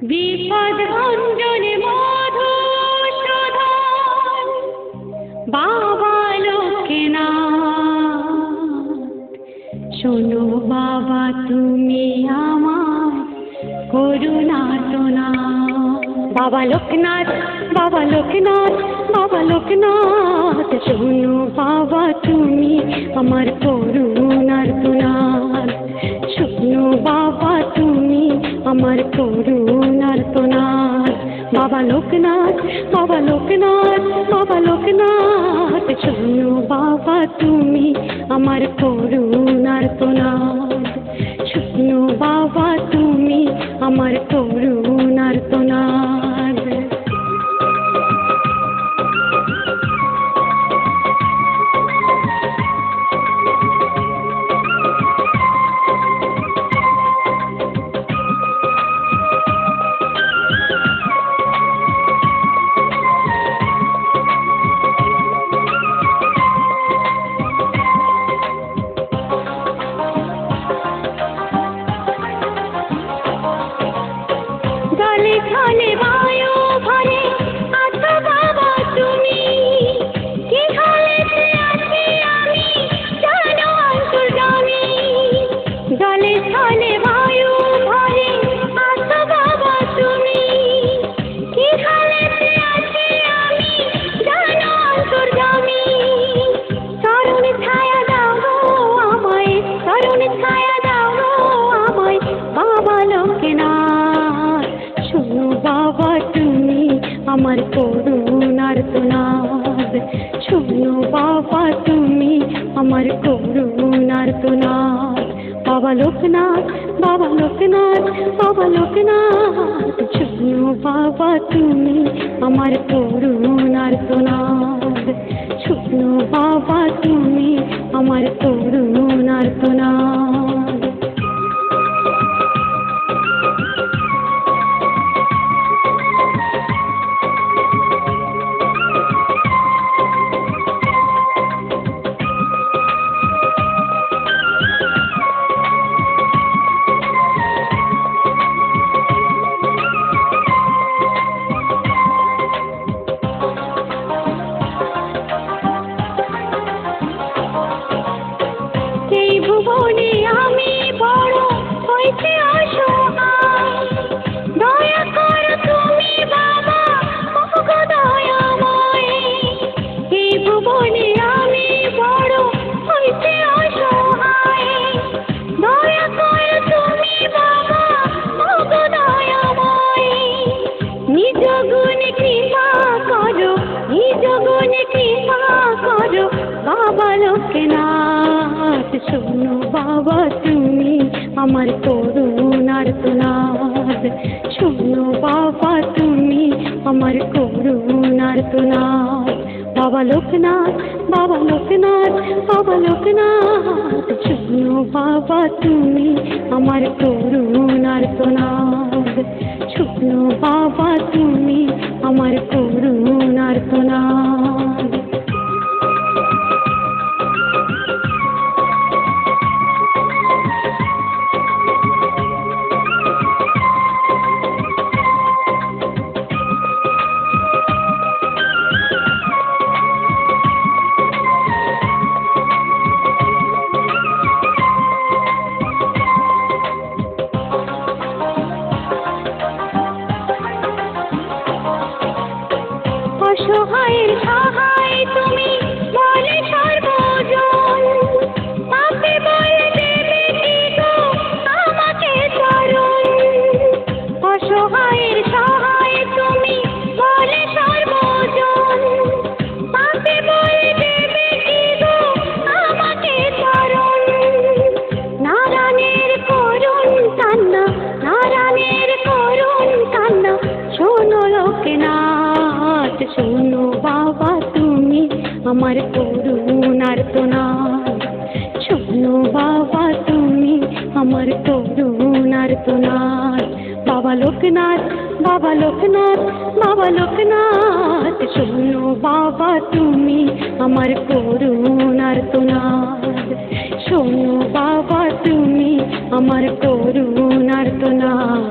বিপদ ভঞ্জনে মধুসূদন বাবা লোকনাথ, শোনো বাবা তুমি আমার করুণার্তনাদ। বাবা লোকনাথ, বাবা লোকনাথ, বাবা লোকনাথ, শোনো বাবা তুমি আমার করুণার্তনাদ। শোনো বাবা তুমি আমার করুণার্তনাদ। বাবা লোকনাথ, বাবা লোকনাথ, বাবা লোকনাথ, শোনো বাবা তুমি আমার করুণার্তনাদ। শোনো বাবা তুমি আমার করুণার্তনাদ। জলে ছলে বায়ু ভরে আছো বাবা তুমি, কি হালেতে আছি আমি জানো অন্তর্যামী। জলে ছলে বায়ু ভরে আছো বাবা তুমি, কি হালেতে আছি আমি জানো অন্তর্যামী। চরণ ছায়া দাও গো আমায়, চরণ ছায়া দাও গো আমায় বাবা লোকনাথ। শোনো বাবা তুমি আমার করুণার্তনাদ। শোনো বাবা তুমি আমার করুণার্তনাদ। বাবা লোকনাথ, বাবা লোকনাথ, বাবা লোকনাথ, শোনো বাবা তুমি আমার করুণার্তনাদ। শোনো বাবা তুমি আমার করুণার্তনাদ। এই ভুবনে আমি বড় হইতে অসহায়, দয়া করো তুমি বাবা ওগো দয়াময়। এই ভুবনে আমি বড় হইতে অসহায়, দয়া করো তুমি বাবা ওগো দয়াময়। নিজ গুণে কৃপা করো, নিজ গুণে কৃপা করো বাবা লোকনাথ। শোনো বাবা তুমি আমার করুণার্তনাদ। শোনো বাবা তুমি আমার করুণার্তনাদ। বাবা লোকনাথ, বাবা লোকনাথ, বাবা লোকনাথ, শোনো বাবা তুমি আমার করুণার্তনাদ। শোনো বাবা তুমি আমার করুণার্তনাদ। অসহায়ের সহায় তুমি বলে সর্বজন, পাপে বলে দেবে কি গো আমাকে চরণ। অসহায়ের সহায় তুমি বলে সর্বজন, পাপে বলে দেবে কি গো আমাকে চরণ। নারায়ণের করুণ কান্না, নারায়ণের করুণ কান্না, শোনো লোকনাথ। শোনো বাবা তুমি আমার করুণার্তনাদ। শোনো বাবা তুমি আমার করুণার্তনাদ। বাবা লোকনাথ, বাবা লোকনাথ, বাবা লোকনাথ, শোনো বাবা তুমি আমার করুণার্তনাদ। শোনো বাবা তুমি আমার করুণার্তনাদ।